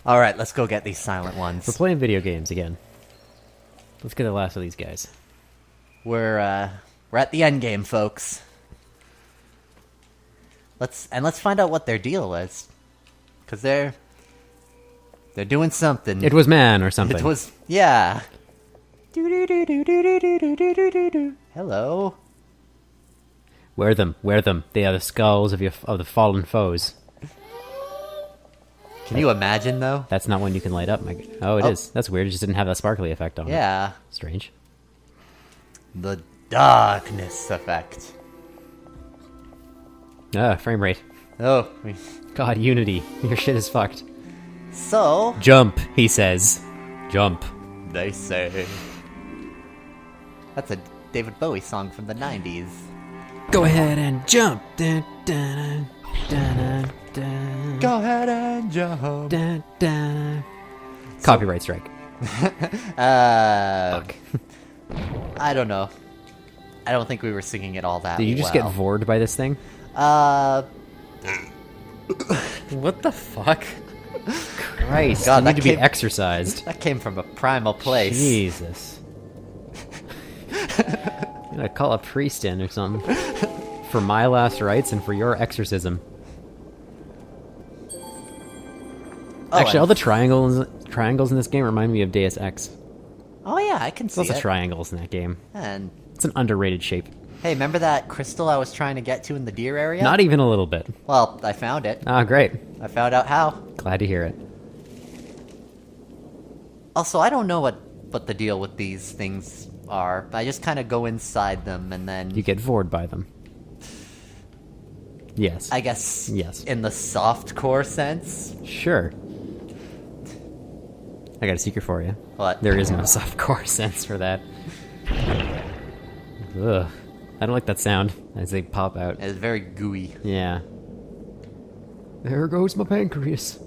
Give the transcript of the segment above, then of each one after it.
All right, let's go get these silent We're ones. playing video games again. Let's get the last of these guys. We're at the Endgame, folks. Let's find out what their deal is, because they're doing something. It was man or something. It was, yeah. Hello. Wear them. They are the skulls of the fallen foes. Can you imagine, though? That's not one you can light up. Oh, it is. That's weird. It just didn't have that sparkly effect on it. Yeah. Strange. The darkness effect. Frame rate. Oh. God, Unity. Your shit is fucked. So, Jump, he says. Jump. they say. That's a David Bowie song from the 90s. Go ahead and jump. Dun, dun, dun, dun, dun, Go ahead and jump. dun, dun. Copyright strike. Fuck. I don't know. I don't think we were singing it all that Did you just well. get vored by this thing? What the fuck? Christ, God, you that need to be came- exercised. That came from a primal place. Jesus. I'm gonna call a priest in or something. For my last rites and for your exorcism. Oh, Actually, and- all the triangles in this game remind me of Deus Ex. Oh yeah, I can see Lots of it. triangles in that game. And It's an underrated shape. hey, remember that crystal I was trying to get to in the deer area? Not even a little bit. Well, I found it. Ah, great. I found out how. Glad to hear it. Also, I don't know what the deal with these things are. I just kind of go inside them and then You get vored by them. Yes. I guess Yes. in the soft core sense. Sure. I got a secret for you. What? There is no softcore sense for that. Ugh. I don't like that sound as they pop out. It's very gooey. Yeah. There goes my pancreas.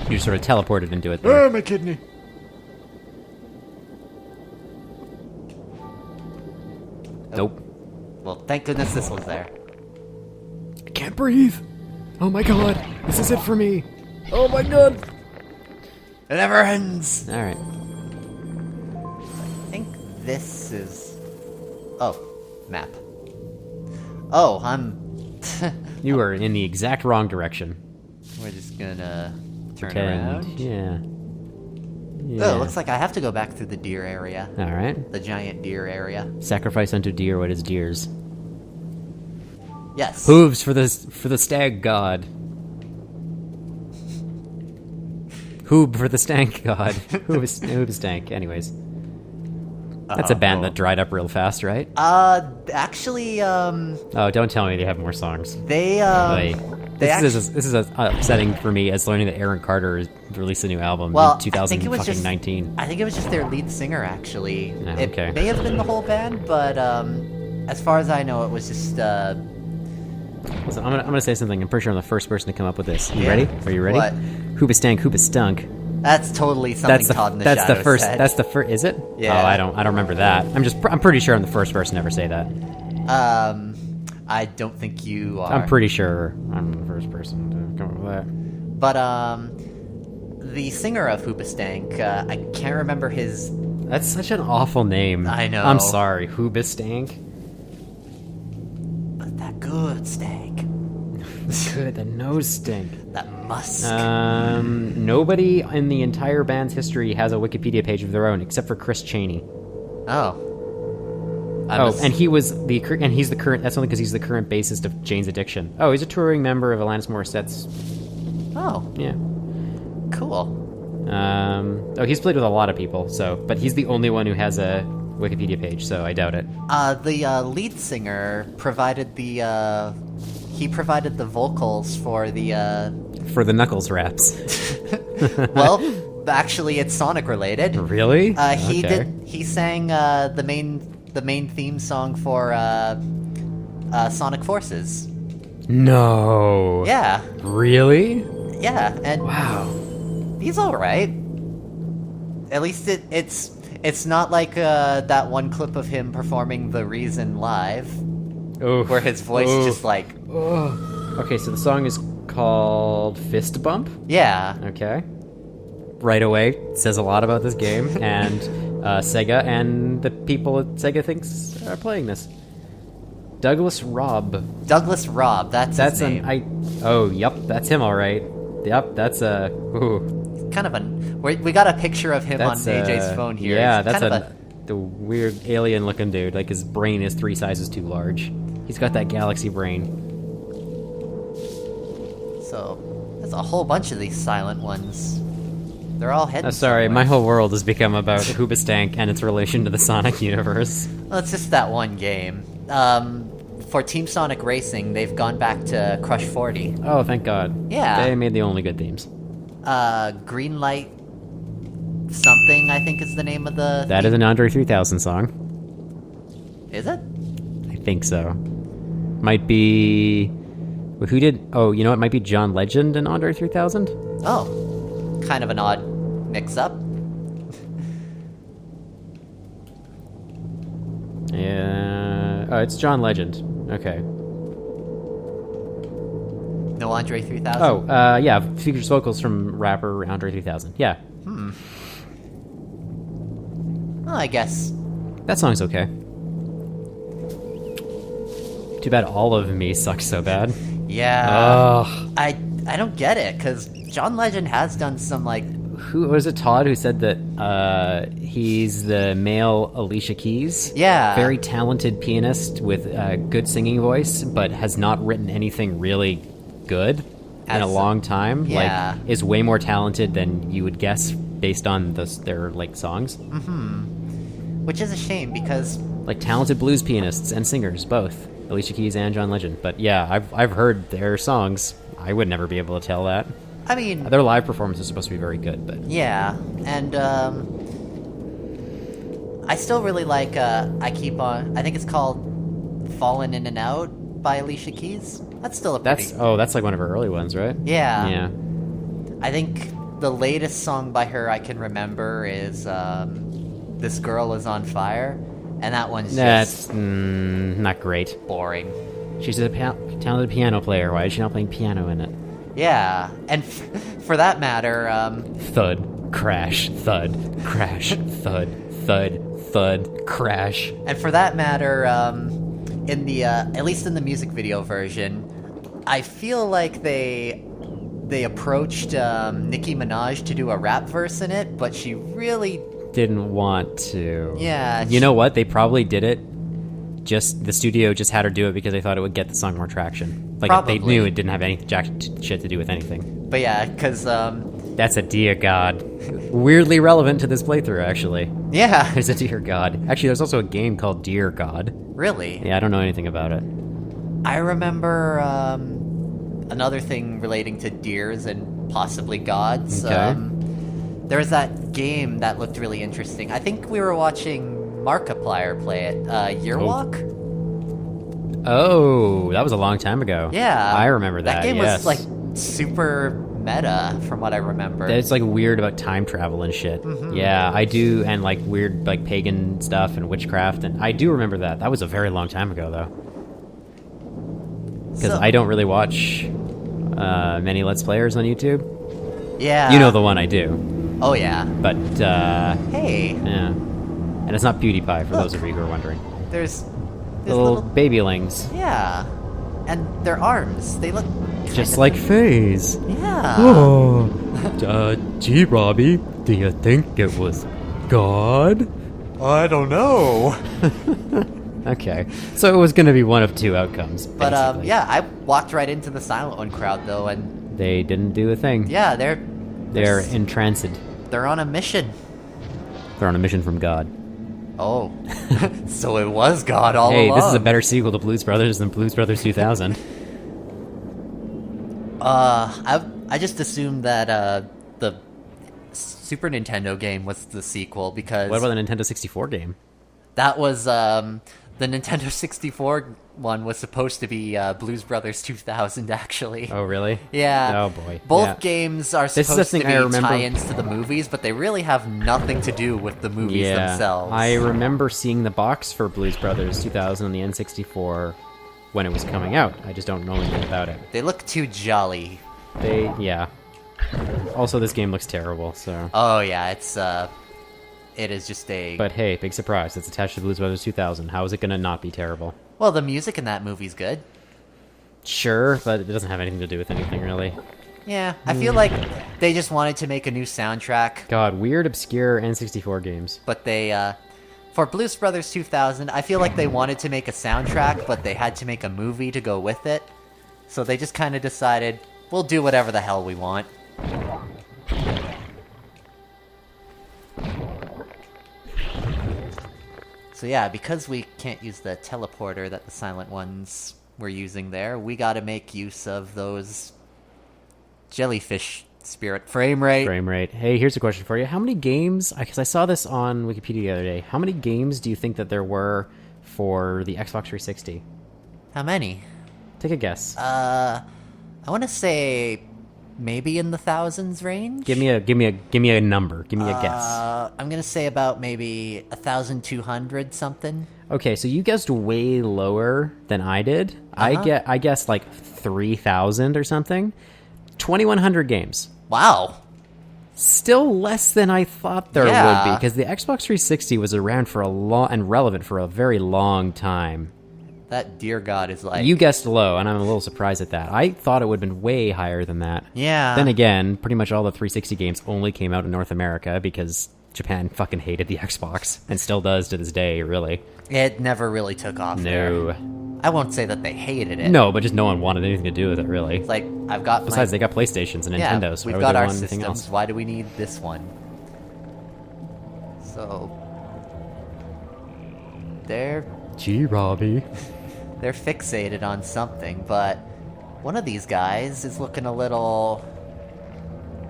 You sort of teleported into it there. My kidney. Nope. Well, thank goodness this was there. I can't breathe. Oh my god. This is it for me. Oh my god. It never ends. Alright. I think this is. Oh, map. Oh, I'm. You are in the exact wrong direction. We're just gonna turn Pretend. around. Yeah. Oh, it looks like I have to go back through the deer area. Alright. The giant deer area. Sacrifice unto deer what is deer's. Yes. Hooves for the stag god. Hoob for the stank god. Hoob stank. Anyways. That's a band that dried up real fast, right? Actually, Oh, don't tell me they have more songs. they This is upsetting for me as learning that Aaron Carter released a new album well, in 2019. I think it was just their lead singer, actually. Yeah, It okay. may have been the whole band, but as far as I know, it was just Listen, I'm gonna say something. I'm pretty sure I'm the first person to come up with this. You Yeah? ready? Are you ready? What? Hooba stank, hooba stunk. That's totally something Todd in the that's the Shadows first. said. That's the first. Is it? Yeah. Oh, I don't remember that. I'm pretty sure I'm the first person to ever say that. I don't think you are. I'm pretty sure I'm the first person to come up with that. But the singer of Hoobastank, I can't remember his. That's such an awful name. I know. I'm sorry, Hooba stank. But that good stank, Good, the nose stink. that musk. Nobody in the entire band's history has a Wikipedia page of their own except for Chris Chaney. Oh. And he's the current. That's only because he's the current bassist of Jane's Addiction. Oh, he's a touring member of Alanis Morissette's. Oh, Yeah. cool. He's played with a lot of people. But he's the only one who has a Wikipedia page. So I doubt it. The lead singer provided the vocals for the For the Knuckles raps. well, actually, it's Sonic related. Really? He sang the main theme song for Sonic Forces. No. Yeah, Really? yeah, and Wow. he's all right. At least it's It's not like that one clip of him performing The Reason live, Oof. where his voice Oof. just like, Okay, so the song is called Fist Bump. yeah. Okay. Right away, it says a lot about this game and Sega and the people at Sega thinks are playing this. Douglas Robb. Douglas Robb, that's his name. Yep, that's him, all right. Yep, that's ooh. Kind of we got a picture of him That's on AJ's phone here. Yeah, It's that's kind of the weird alien-looking dude. Like his brain is 3 sizes too large. He's got that galaxy brain. So there's a whole bunch of these silent ones. They're all heading. Sorry, somewhere. my whole world has become about Hoobastank and its relation to the Sonic universe. Well, it's just that one game. For Team Sonic Racing, they've gone back to Crush 40. Oh, thank God. Yeah. They made the only good themes. Green Light something, I think is the name of the That is an Andre 3000 song. Is it? I think so. Might be... Who did... Oh, you know, it might be John Legend and Andre 3000? Oh. Kind of an odd mix-up. Yeah... Oh, it's John Legend. Okay. No Andre 3000? Oh, yeah, features vocals from rapper Andre 3000. Yeah. Well, I guess. That song's okay. Too bad All of Me sucks so bad. Yeah. Ugh. I don't get it, because John Legend has done some, like... Who was it? Todd who said that he's the male Alicia Keys. Yeah. Very talented pianist with a good singing voice, but has not written anything really good in a long time. Yeah. Like, is way more talented than you would guess based on their like songs. Which is a shame, because... Like talented blues pianists and singers, both Alicia Keys and John Legend. But yeah, I've heard their songs. I would never be able to tell that. I mean... Their live performance is supposed to be very good, but... Yeah, and, I still really like, I think it's called Fallen In and Out by Alicia Keys. That's still a pretty... That's like one of her early ones, right? Yeah. Yeah. I think the latest song by her I can remember is, This Girl Is On Fire, and that one's That's just not great. boring. She's a talented piano player. Why is she not playing piano in it? Yeah, and for that matter, Thud, crash, thud, crash, thud, thud, thud, crash. and for that matter, in the, at least in the music video version, I feel like they approached, Nicki Minaj to do a rap verse in it, but she really... Didn't want to. Yeah. You know what? They probably did it. The studio just had her do it because they thought it would get the song more traction. Like, Probably. they knew it didn't have any jack shit to do with anything. But yeah, because, That's a Dear God. Weirdly relevant to this playthrough, actually. yeah, There's a Dear God. Actually, there's also a game called Dear God. really. Yeah, I don't know anything about it. I remember, another thing relating to deers and possibly gods. Okay. There was that game that looked really interesting. I think we were watching Markiplier play it, Yearwalk? Oh, that was a long time ago. Yeah. I remember that, That game yes. was, like, super meta, from what I remember. It's like weird about time travel and shit. Yeah, I do, and like weird like pagan stuff and witchcraft, and I do remember that. That was a very long time ago, though. Because So- I don't really watch many Let's Players on YouTube. Yeah. You know the one I do, Oh, yeah. but Hey, yeah, and it's not PewDiePie for those of you who are wondering. there's Little babylings, Yeah. And their arms, they look... just like Phase. Yeah. Oh, gee, Robbie, do you think it was God? I don't know. Okay, so it was going to be one of two outcomes. But, basically. yeah, I walked right into the Silent One crowd, though, and They didn't do a thing. yeah, They're entranced. they're on a mission. They're on a mission from God. Oh. So it was God all Hey, along. this is a better sequel to Blues Brothers than Blues Brothers 2000. I just assumed that, the Super Nintendo game was the sequel, because... What about the Nintendo 64 game? that was, the The Nintendo 64 one was supposed to be Blues Brothers 2000, actually. Oh, really? Yeah. Oh, boy. Both Yeah. games are This is the supposed to thing be I remember- tie-ins to the movies, but they really have nothing to do with the movies Yeah. themselves. I remember seeing the box for Blues Brothers 2000 on the N64 when it was coming out. I just don't know anything about it. They look too jolly. Yeah. Also, this game looks terrible, so... Oh yeah, it is just a... But hey, big surprise. It's attached to Blues Brothers 2000. How is it gonna not be terrible? Well, the music in that movie's good. Sure, but it doesn't have anything to do with anything, really. Yeah, I feel like they just wanted to make a new soundtrack, God, weird, obscure N64 games. but they, for Blues Brothers 2000, I feel like they wanted to make a soundtrack, but they had to make a movie to go with it. So they just kind of decided, we'll do whatever the hell we want. So yeah, because we can't use the teleporter that the Silent Ones were using there, we gotta make use of those jellyfish spirit frame rate. Frame rate. Hey, here's a question for you. How many games, because I saw this on Wikipedia the other day, how many games do you think that there were for the Xbox 360? How many? Take a guess. I want to say maybe in the thousands range. Give me a number. Give me a guess. I'm gonna say about maybe 1,200 something. Okay, so you guessed way lower than I did. I guessed like 3,000 or something. 2,100 games. Wow. Still less than I thought there Yeah. would be, because the Xbox 360 was around for a long and relevant for a very long time. That dear God is like... You guessed low, and I'm a little surprised at that. I thought it would have been way higher than that. Yeah. Then again, pretty much all the 360 games only came out in North America because Japan fucking hated the Xbox, and still does to this day, really. It never really took off there. No. I won't say that they hated it. No, but just no one wanted anything to do with it, really. It's like, I've got Besides, they got PlayStations and yeah, Nintendos. we've Why would got they our want anything systems. else? Why do we need this one? So... Gee, Robbie. They're fixated on something, but one of these guys is looking a little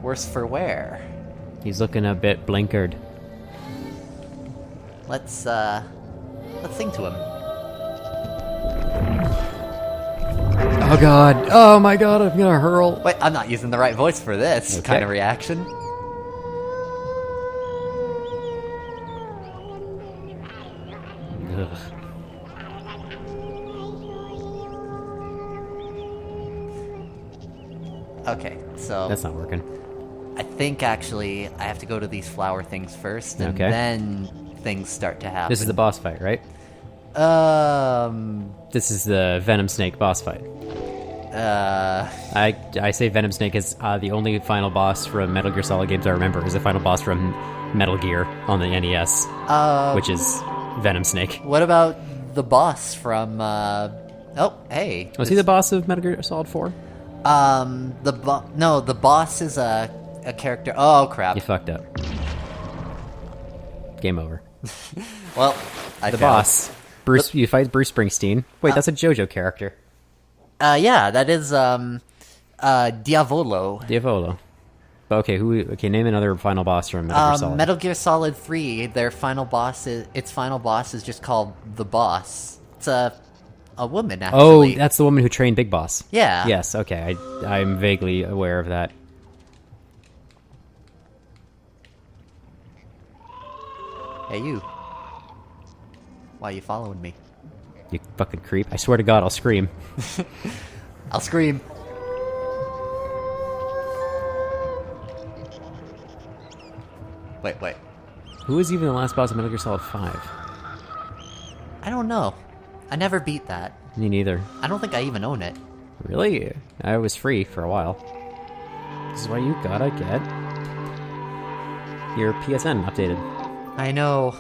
worse for wear. He's looking a bit blinkered. Let's sing to him. Oh god. Oh my god, I'm gonna hurl. Wait, I'm not using the right voice for this Okay. kind of reaction. Ugh. Okay, so That's not working. I think actually I have to go to these flower things first, and Okay. then things start to happen. This is the boss fight, right? This is the Venom Snake boss fight. I say Venom Snake is the only final boss from Metal Gear Solid games I remember is the final boss from Metal Gear on the NES, which is Venom Snake. What about the boss from, oh, hey. Was he the boss of Metal Gear Solid 4? No, the boss is a character. Oh, crap. You fucked up. Game over. Well, I The failed. boss. Bruce, you fight Bruce Springsteen. Wait, that's a JoJo character. Yeah, that is, Diavolo. Diavolo. But okay, name another final boss from Metal Gear Solid. Metal Gear Solid 3, its final boss is just called the Boss. It's a woman, Oh, actually. that's the woman who trained Big Boss. Yeah. Yes, okay. I'm vaguely aware of that. Hey, you. Why are you following me? You fucking creep. I swear to God, I'll scream. I'll scream. Wait. Who was even the last boss of Metal Gear Solid 5? I don't know. I never beat that. Me neither. I don't think I even own it. Really? I was free for a while. This is why you gotta get your PSN updated. I know.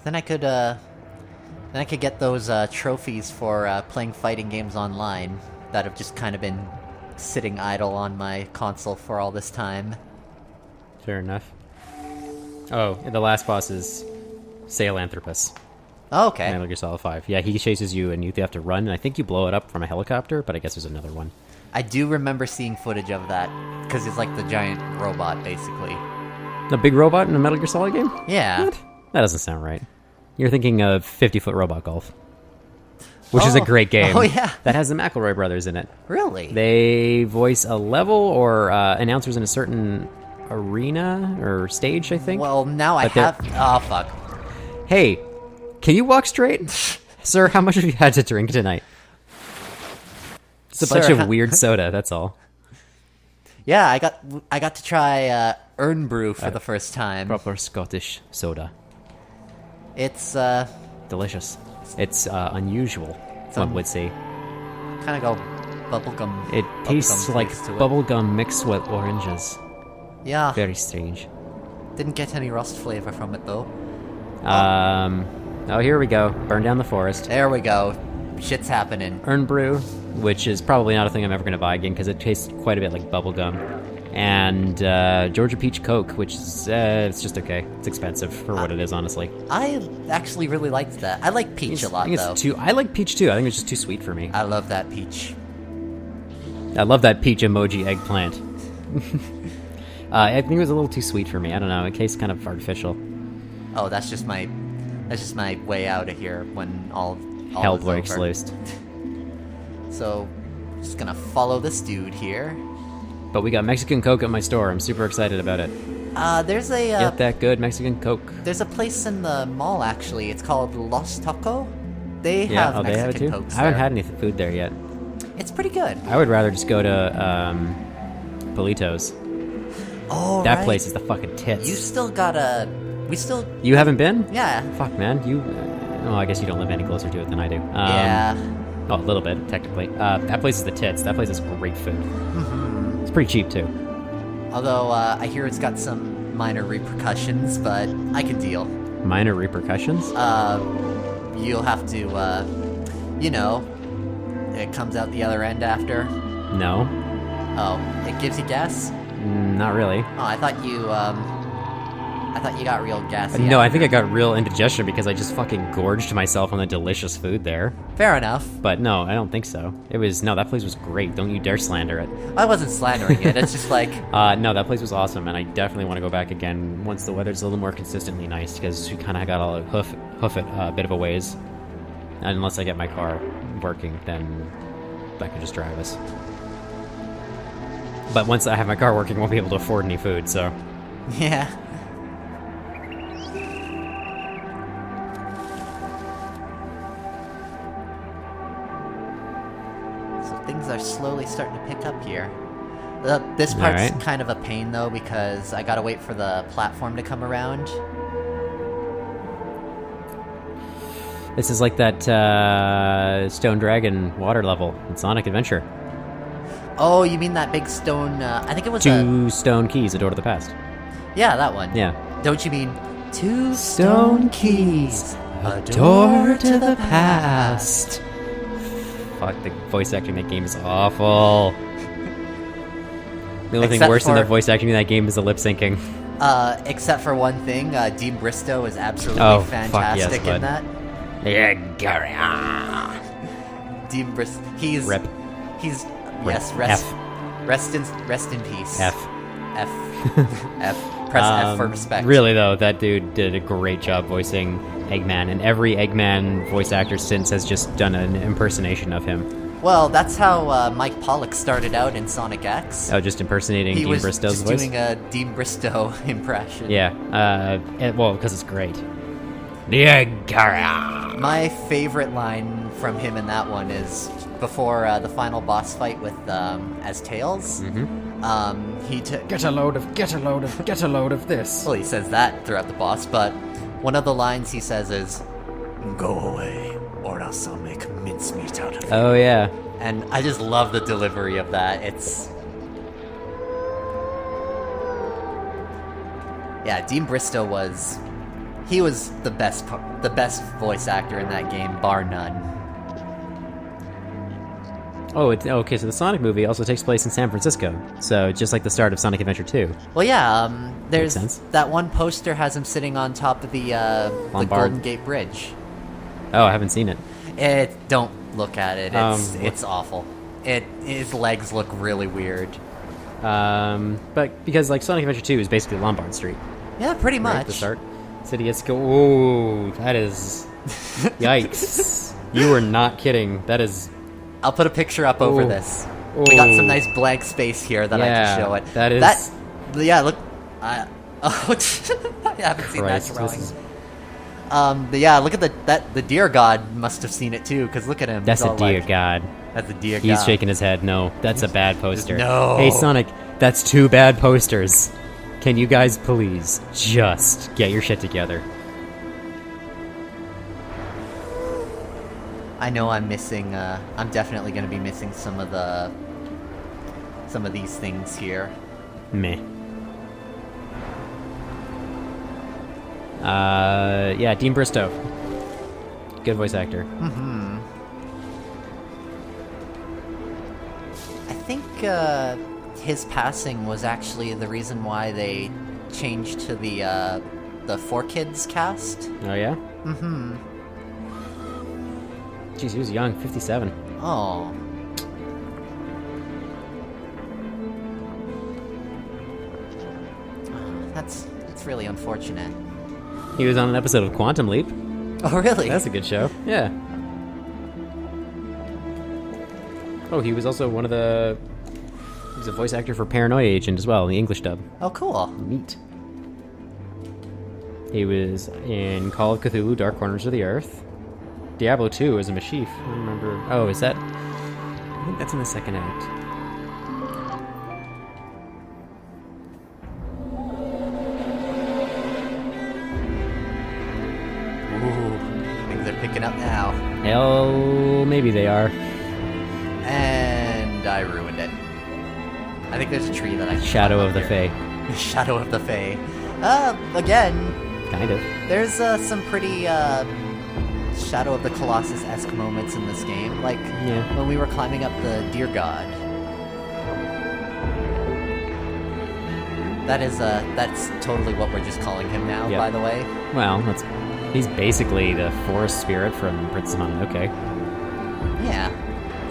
Then I could get those trophies for playing fighting games online that have just kind of been sitting idle on my console for all this time. Fair enough. Oh, and the last boss is Sahelanthropus. Oh, okay. Metal Gear Solid 5. Yeah, he chases you and you have to run, and I think you blow it up from a helicopter, but I guess there's another one. I do remember seeing footage of that, because it's like the giant robot, basically. A big robot in a Metal Gear Solid game? Yeah. What? That doesn't sound right. You're thinking of 50-Foot Robot Golf, which is a great game. Oh, yeah. That has the McElroy brothers in it. Really? They voice a level or announcers in a certain arena or stage, I think. Well, now I But they're- have... Oh, fuck. Hey, can you walk straight? Sir, how much have you had to drink tonight? It's a bunch Sir, of weird soda, that's all. Yeah, I got to try Earn Brew for the first time. Proper Scottish soda. It's Delicious. It's unusual, one would say. kind of go bubblegum. It tastes bubblegum like taste to it. bubblegum mixed with oranges. Yeah, Very strange. didn't get any rust flavor from it though. Oh, here we go. Burn down the forest. There we go. Shit's happening. Earn Brew, which is probably not a thing I'm ever going to buy again because it tastes quite a bit like bubblegum. And Georgia Peach Coke, which is it's just okay. It's expensive for what it is, honestly. I actually really liked that. I like peach a lot I think though. it's I like peach too. I think it's just too sweet for me. I love that peach. I love that peach emoji eggplant. I think it was a little too sweet for me. I don't know. It tastes kind of artificial. Oh, that's just my way out of here when all Hell is breaks over. loose. So, just gonna follow this dude here. But we got Mexican Coke at my store. I'm super excited about it. There's a Get that good Mexican Coke. there's a place in the mall actually. It's called Los Taco. They Yeah, have they have it Mexican too. Cokes I haven't there. had any food there yet. It's pretty good. I would rather just go to Polito's. Oh, That right. place is the fucking tits. You still gotta. We still. You haven't been? Yeah. Fuck, man. You. Oh, I guess you don't live any closer to it than I do. Yeah. Oh, a little bit, technically. That place is the tits. That place has great food. Mm-hmm. It's pretty cheap, too. Although I hear it's got some minor repercussions, but I can deal. Minor repercussions? You'll have to, you know, it comes out the other end after. No. Oh, it gives you gas? Not really. Oh, I thought you got real gassy. No, I after. think I got real indigestion because I just fucking gorged myself on the delicious food there. Fair enough. But no, I don't think so. No, that place was great. Don't you dare slander it. I wasn't slandering it. It's just like, No, that place was awesome, and I definitely want to go back again once the weather's a little more consistently nice, because we kind of got to hoof it a bit of a ways. And unless I get my car working, then I can just drive us. But once I have my car working, I won't be able to afford any food, so... yeah. So things are slowly starting to pick up here. This part's Alright. kind of a pain though because I gotta wait for the platform to come around. This is like that Stone Dragon water level in Sonic Adventure. Oh, you mean that big stone? I think it was Two stone keys, a door to the past. yeah, that one. Yeah. Don't you mean two Stone keys, a Door to the past. Fuck, the voice acting in that game is awful. The only thing Except worse than the for- voice acting in that game is the lip syncing. Except for one thing, Dean Bristow is absolutely Oh, fuck fantastic yes, in bud. that. Yeah, Gary. Ah. Dean Bristow, he's Rip. He's Rip. yes, rest in peace. F. F. F. Press F for respect. Really though, that dude did a great job voicing Eggman, and every Eggman voice actor since has just done an impersonation of him. Well, that's how Mike Pollock started out in Sonic X. Oh, just impersonating He Dean was Bristow's just voice. doing a Dean Bristow impression. Yeah. Well, because it's great. Yeah, Gary. My favorite line from him in that one is before the final boss fight with as Tails. Mm-hmm. He took. Get a load of this. Well, he says that throughout the boss, but one of the lines he says is, "Go away, or else I'll make mincemeat out of you." Oh yeah. And I just love the delivery of that. Yeah, Dean Bristow was the best voice actor in that game, bar none. Oh, okay. So the Sonic movie also takes place in San Francisco. So just like the start of Sonic Adventure 2. Well, yeah, there's sense. that one poster has him sitting on top of the Lombard. Golden Gate Bridge. Oh, I haven't seen it. Don't look at it. It's awful. His legs look really weird. But because like Sonic Adventure 2 is basically Lombard Street. Yeah, pretty Right, much. the start. City gets go. Oh, that is. Yikes. You were not kidding. That is. I'll put a picture up over Ooh. this. We got some Ooh. nice blank space here that I Yeah, can show it. that is- yeah, look. I haven't seen that Christ, drawing. this is- But yeah, look at the deer god must have seen it too, because look at him. That's He's a all deer like- god. That's a deer god. He's shaking his head. No, that's a bad poster. No. Hey, Sonic, that's 2 bad posters. Can you guys please just get your shit together? I know I'm missing. I'm definitely going to be missing some of these things here. Meh. Yeah, Dean Bristow. Good voice actor. I think his passing was actually the reason why they changed to the 4Kids cast. Oh, yeah? Jeez, he was young, 57. Oh. That's really unfortunate. He was on an episode of Quantum Leap. Oh, really? That's a good show. Yeah. Oh, he was also one of the... He was a voice actor for Paranoia Agent as well, in the English dub. Oh, cool. Neat. He was in Call of Cthulhu, Dark Corners of the Earth. Diablo 2 as a Mashif. I don't remember... Oh, is that... I think that's in the second act. Ooh, things are picking up now. Hell, maybe they are. And I ruined it. I think there's a tree that I can Shadow climb of the up here. Fae. Shadow of the Fae. Again, Kind of. there's some pretty Shadow of the Colossus-esque moments in this game, like Yeah. when we were climbing up the Deer God. That's totally what we're just calling him now, Yep. by the way. Well, he's basically the forest spirit from Princess Mononoke, Yeah,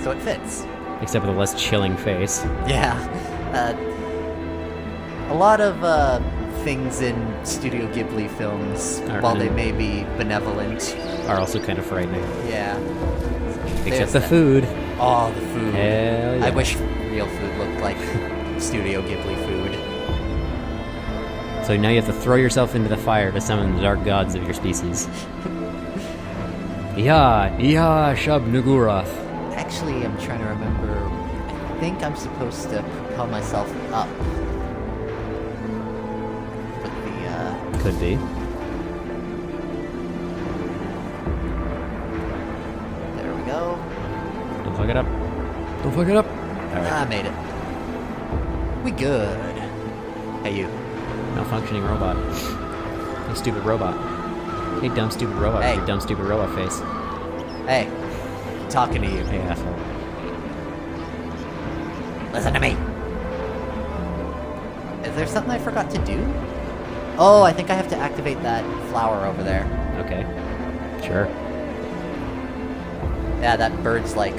so it fits. except with a less chilling face. Yeah. A lot of things in Studio Ghibli films, Are- while they may be benevolent, Are also kind of frightening. yeah. Except There's the that- food. Oh, the food. Hell yeah. I wish real food looked like Studio Ghibli food. So now you have to throw yourself into the fire to summon the dark gods of your species. Iha, Shub Nugurath. Actually, I'm trying to remember. I think I'm supposed to propel myself up with the, Could be. there we go. Don't fuck it up. Don't fuck it up. Alright. I made it. We good. Hey, you. Malfunctioning robot. Hey, stupid robot. Hey, dumb, stupid robot. Hey. With your dumb, stupid robot face. Hey. Talking to you. Hey, asshole. Listen to me. Is there something I forgot to do? Oh, I think I have to activate that flower over there. Okay. Sure. Yeah, that bird's like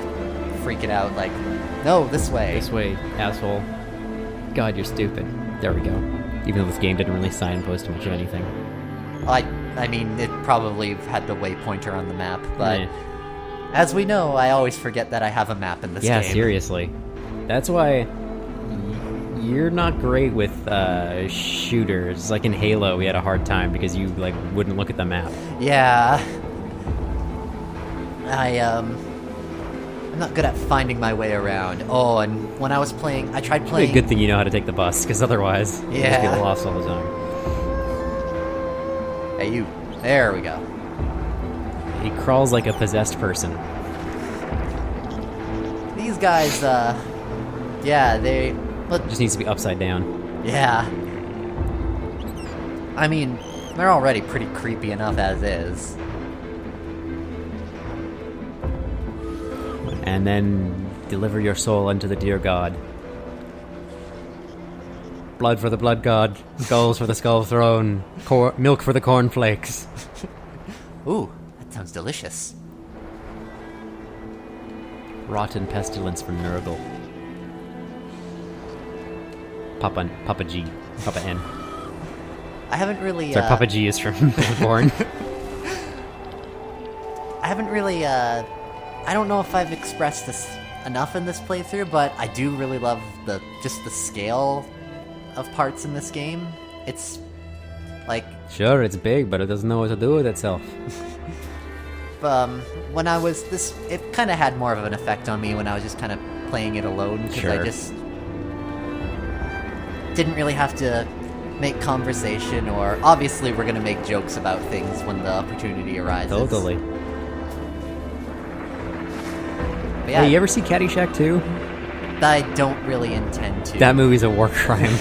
freaking out, like, no, this way. This way, asshole. God, you're stupid. There we go. Even though this game didn't really signpost much of anything. I mean, it probably had the waypointer on the map, but Meh. as we know, I always forget that I have a map in this Yeah, game. seriously. That's why you're not great with shooters. Like in Halo, we had a hard time because you like wouldn't look at the map. Yeah. I'm not good at finding my way around. Oh, and when I was playing, I tried It's a playing... good thing you know how to take the bus, because otherwise you'd just Yeah. get lost all the time. Hey, you. There we go. He crawls like a possessed person. These guys, yeah, they... Look, Just needs to be upside down. yeah. I mean, they're already pretty creepy enough as is. And then deliver your soul unto the dear god. Blood for the blood god, skulls for the skull throne, milk for the cornflakes. Ooh, that sounds delicious. Rotten pestilence for Nurgle. Papa G. Papa N. I haven't really. Sorry, Papa G is from Bloodborne. I haven't really. I don't know if I've expressed this enough in this playthrough, but I do really love the scale of parts in this game. It's like Sure, it's big, but it doesn't know what to do with itself. when I was it kind of had more of an effect on me when I was just kind of playing it alone because I Sure. just didn't really have to make conversation, or obviously we're gonna make jokes about things when the opportunity arises. Totally. But yeah, Hey, you ever see Caddyshack 2? I don't really intend to. That movie's a war crime.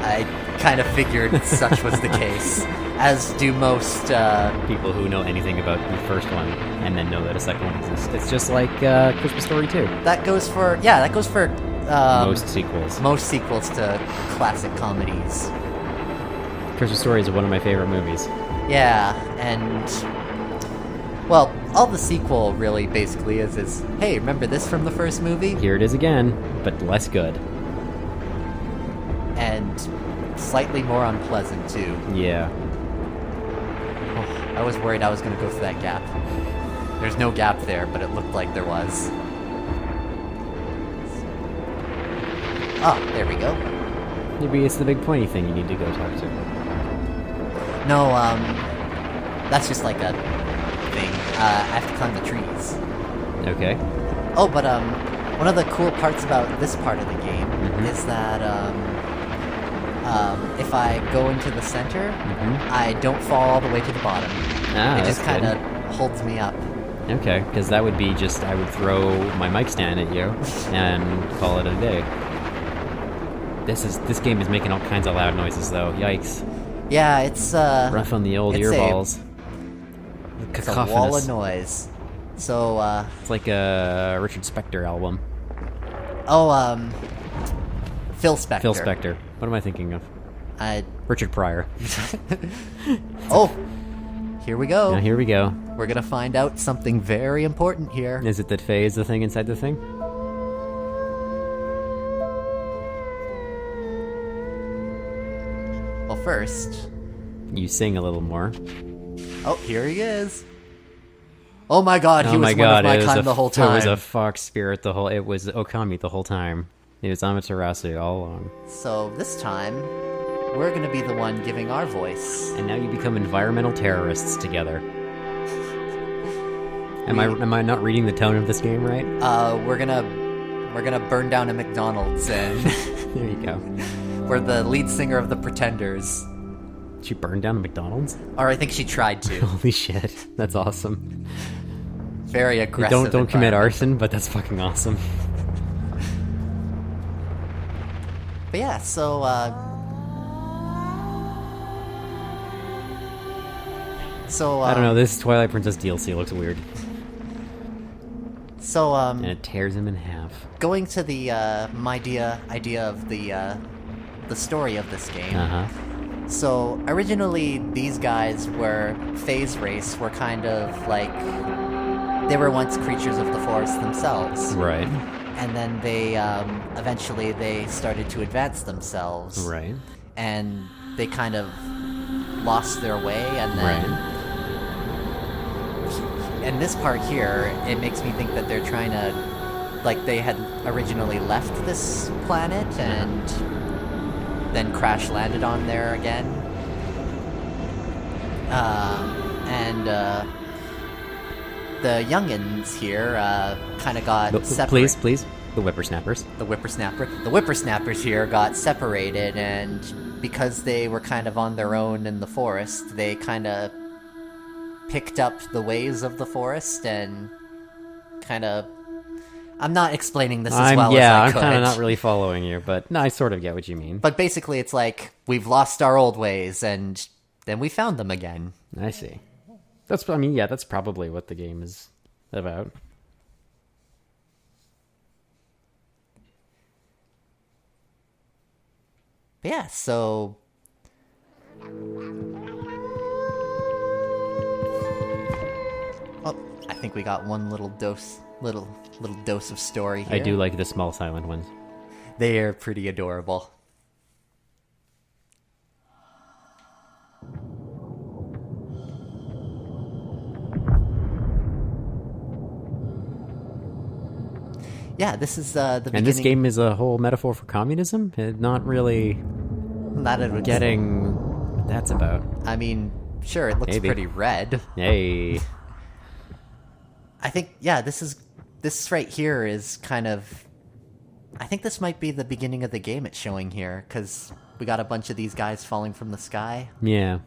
I kind of figured such was the case, as do most. People who know anything about the first one and then know that a second one exists. It's just like Christmas Story 2. That goes for Most sequels. most sequels to classic comedies. Christmas Story is one of my favorite movies. Yeah, and well, all the sequel really basically is hey, remember this from the first movie? Here it is again, but less good. And slightly more unpleasant too. Yeah. Oh, I was worried I was going to go through that gap. There's no gap there, but it looked like there was. Oh, there we go. Maybe it's the big pointy thing you need to go talk to. No, that's just like a thing. I have to climb the trees. Okay. Oh, but one of the cool parts about this part of the game is that if I go into the center, I don't fall all the way to the bottom. Ah, it just that's kind good. of holds me up. Okay, because that would be just, I would throw my mic stand at you and call it a day. This game is making all kinds of loud noises though. Yikes. Yeah, it's Rough on the old it's earballs. it's a wall of noise. So It's like a Richard Spector album. Phil Spector. Phil Spector. What am I thinking of? Richard Pryor. Oh, here we go. Now here we go. We're gonna find out something very important here. Is it that Faye is the thing inside the thing? Well, first, You sing a little more. oh, here he is. Oh my God, he Oh was my one god, of my it was kind a, the whole It time. was a fox spirit the whole... It was Okami the whole time. It was Amaterasu all along. So this time, we're gonna be the one giving our voice. And now you become environmental terrorists together. Am I not reading the tone of this game right? We're gonna burn down a McDonald's, and There you go. we're the lead singer of the Pretenders. Did she burn down a McDonald's? Or I think she tried to. Holy shit. That's awesome. Very You aggressive. don't commit environment. arson, but that's fucking awesome. But yeah, so I don't know, this Twilight Princess DLC looks weird. So And it tears him in half. going to the my idea of the story of this game. Uh-huh. So originally these guys were phase race, were kind of like they were once creatures of the forest themselves. Right. And then they eventually they started to advance themselves. Right. And they kind of lost their way, and then and this part here, it makes me think that they're trying to, like, they had originally left this planet and then crash landed on there again. The youngins here kind of got separated. Please. The whippersnappers. The whippersnappers here got separated, and because they were kind of on their own in the forest, they kind of picked up the ways of the forest and kind of... I'm not explaining this as well as I I'm could. kind of not really following you, but no, I sort of get what you mean. But basically it's like, we've lost our old ways, and then we found them again. I see. That's probably what the game is about. But yeah, so... Oh, I think we got one little dose of story here. I do like the small silent ones. They are pretty adorable. Yeah, this is the beginning. And this game is a whole metaphor for communism? Not really Not it would getting what that's about. I mean, sure, it looks Maybe. pretty red. Hey. I think, yeah, this right here is kind of... I think this might be the beginning of the game it's showing here, because we got a bunch of these guys falling from the sky. Yeah.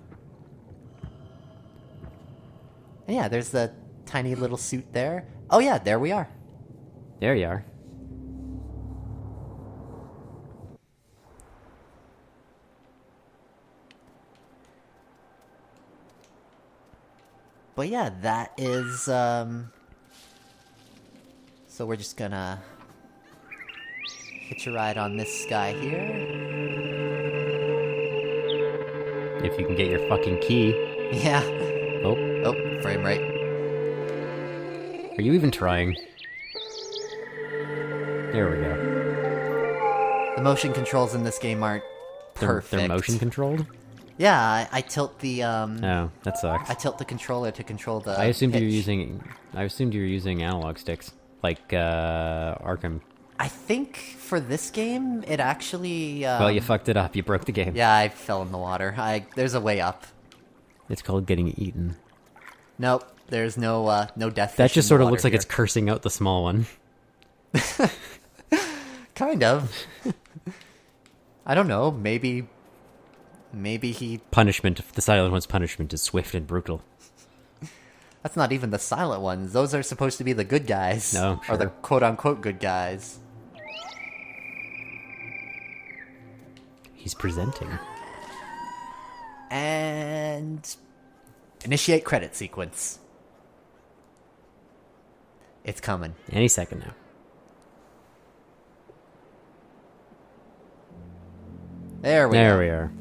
And yeah, there's the tiny little suit there. Oh yeah, there we are. There you are. But yeah, that is, so we're just gonna hitch a ride on this guy here. If you can get your fucking key. Yeah. Oh. Oh, frame rate. Are you even trying? There we go. The motion controls in this game aren't perfect. They're motion controlled? Yeah, I tilt the, Oh, that sucks. I tilt the controller to control the I assumed you were pitch. using analog sticks. Like, Arkham. I think for this game, it actually, Well, you fucked it up. You broke the game. Yeah, I fell in the water. There's a way up. It's called getting eaten. Nope, there's no death. That fish just in sort the of looks water like it's cursing out the small one. here. Kind of. I don't know, maybe he... Punishment. The silent one's punishment is swift and brutal. That's not even the silent ones. Those are supposed to be the good guys. No, Or the sure. quote-unquote good guys. He's presenting. And... initiate credit sequence. It's coming. Any second now. There we There go. we are.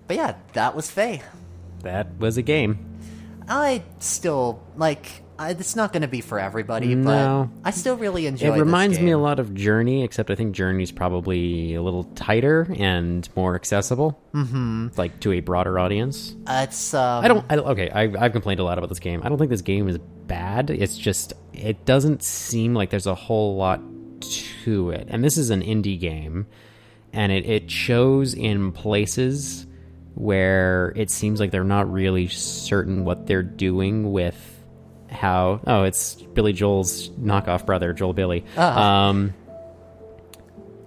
But yeah, that was Faye. That was a game. I still, like... it's not going to be for everybody, No. but I still really enjoy It reminds this me a game. lot of Journey, except I think Journey's probably a little tighter and more accessible. Mm-hmm. Like, to a broader audience. It's, I've complained a lot about this game. I don't think this game is bad. It's just, it doesn't seem like there's a whole lot to it. And this is an indie game, and it shows in places where it seems like they're not really certain what they're doing with how... Oh, it's Billy Joel's knockoff brother, Joel Billy. Can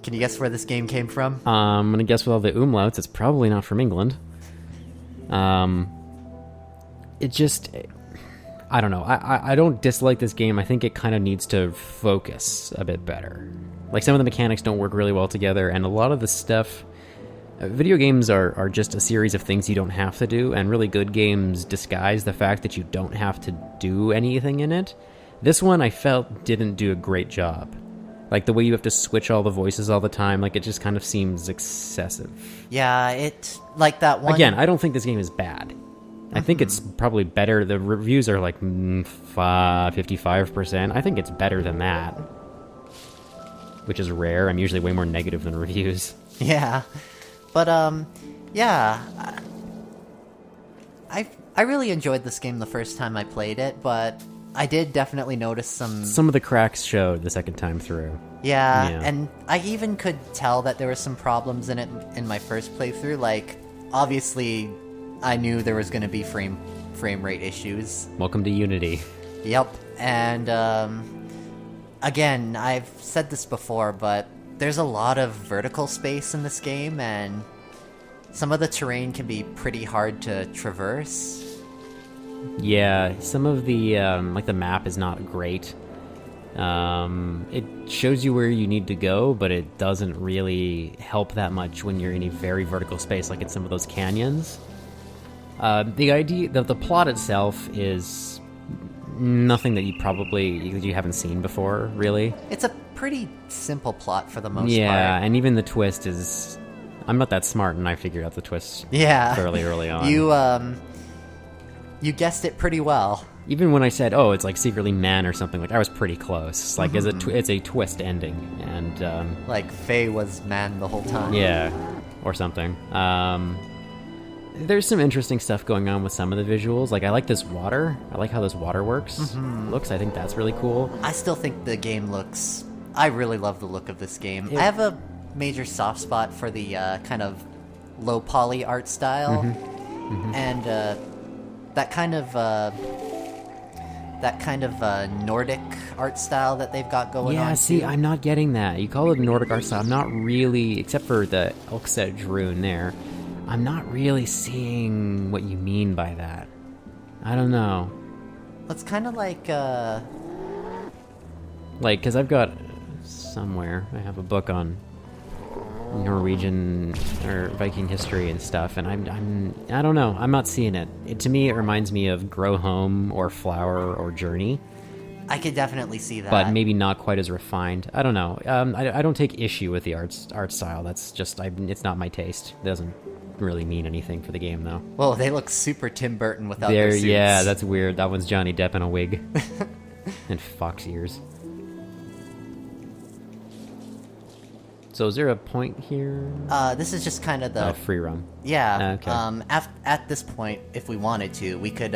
you guess where this game came from? I'm gonna guess with all the umlauts, it's probably not from England. It just... I don't know. I don't dislike this game. I think it kind of needs to focus a bit better. Like, some of the mechanics don't work really well together, and a lot of the stuff... Video games are just a series of things you don't have to do, and really good games disguise the fact that you don't have to do anything in it. This one, I felt, didn't do a great job. Like, the way you have to switch all the voices all the time, like, it just kind of seems excessive. Yeah, it... like that one... Again, I don't think this game is bad. I think it's probably better. The reviews are like 55%. I think it's better than that. Which is rare. I'm usually way more negative than reviews. Yeah. But, yeah. I really enjoyed this game the first time I played it, but I did definitely notice Some of the cracks showed the second time through. Yeah, Yeah. and I even could tell that there were some problems in it in my first playthrough. Like, obviously, I knew there was going to be frame rate issues. Welcome to Unity. Yep, and, again, I've said this before, but there's a lot of vertical space in this game, and some of the terrain can be pretty hard to traverse. Yeah, some of the, like, the map is not great. It shows you where you need to go, but it doesn't really help that much when you're in a very vertical space, like in some of those canyons. The idea, the plot itself is nothing that you haven't seen before, really. It's a pretty simple plot for the most Yeah, part. and even the twist is... I'm not that smart, and I figured out the twist Yeah. fairly early on. You guessed it pretty well. Even when I said, oh, it's like secretly men or something, like, I was pretty close. Like, it's a twist ending, and, Like, Faye was man the whole time. yeah, or something. There's some interesting stuff going on with some of the visuals. Like, I like this water. I like how this water works. Looks, I think that's really cool. I still think the game looks I really love the look of this game. I have a major soft spot for the kind of low poly art style, and that kind of Nordic art style that they've got going on. Yeah, see, too. I'm not getting that. You call it Nordic art style. I'm not really, except for the Elk's Edge rune there, I'm not really seeing what you mean by that. I don't know. It's kind of like Because I've got somewhere, I have a book on Norwegian or Viking history and stuff, and I don't know. I'm not seeing it. To me, it reminds me of Grow Home or Flower or Journey, I could definitely see that. but maybe not quite as refined. I don't know. I don't take issue with the art style. That's just it's not my taste. It doesn't really mean anything for the game, though. Well, they look super Tim Burton without their suits. Yeah, that's weird. That one's Johnny Depp in a wig and fox ears. So is there a point here? This is just kind of the Free roam. Yeah. Okay. At this point, if we wanted to, we could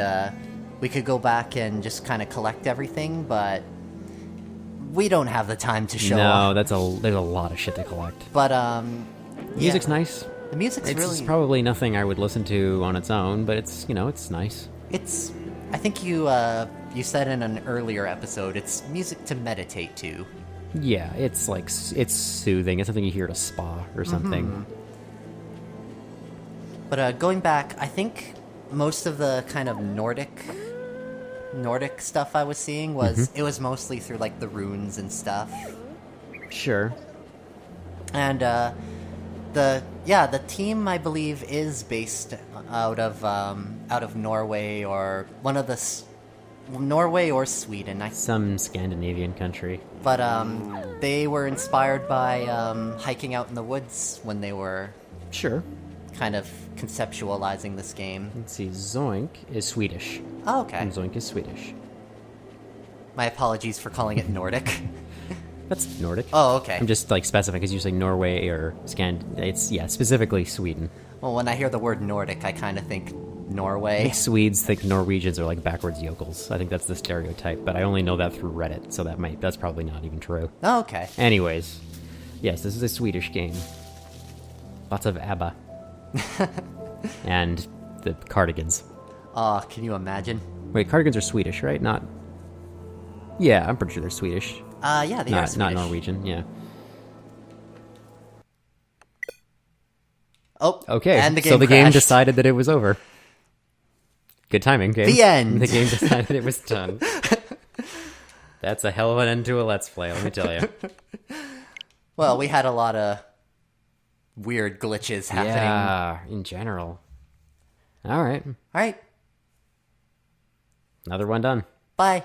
go back and just kind of collect everything, but we don't have the time to show off. There's a lot of shit to collect. But Music's nice. The music's It's really probably nothing I would listen to on its own, but it's nice. It's. I think you said in an earlier episode, it's music to meditate to. Yeah, it's soothing. It's something you hear at a spa or something. But going back, I think most of the kind of Nordic stuff I was seeing was it was mostly through like the runes and stuff. Sure. And the team I believe is based out of Norway or one of the Norway or Sweden. Some Scandinavian country. But they were inspired by hiking out in the woods when they were Sure. kind of conceptualizing this game. Let's see. Zoink is Swedish. Oh, okay. And Zoink is Swedish. My apologies for calling it Nordic. That's Nordic. Oh, okay. I'm just specifying because you say Norway or It's specifically Sweden. Well, when I hear the word Nordic, I kind of think Norway. Swedes think Norwegians are like backwards yokels. I think that's the stereotype, but I only know that through Reddit, so that's probably not even true. Oh, okay. Anyways, yes, this is a Swedish game. Lots of ABBA. And the Cardigans. Oh, can you imagine? Wait, Cardigans are Swedish, right? Not. Yeah, I'm pretty sure they're Swedish. Yeah, they are Swedish. Not Norwegian, yeah. Oh, Okay, and the game so the game crashed. decided that it was over. Good timing, game. The end. The game decided it was done. That's a hell of an end to a Let's Play, let me tell you. Well, we had a lot of weird glitches happening. Yeah, in general. All right, All right, another one done. bye.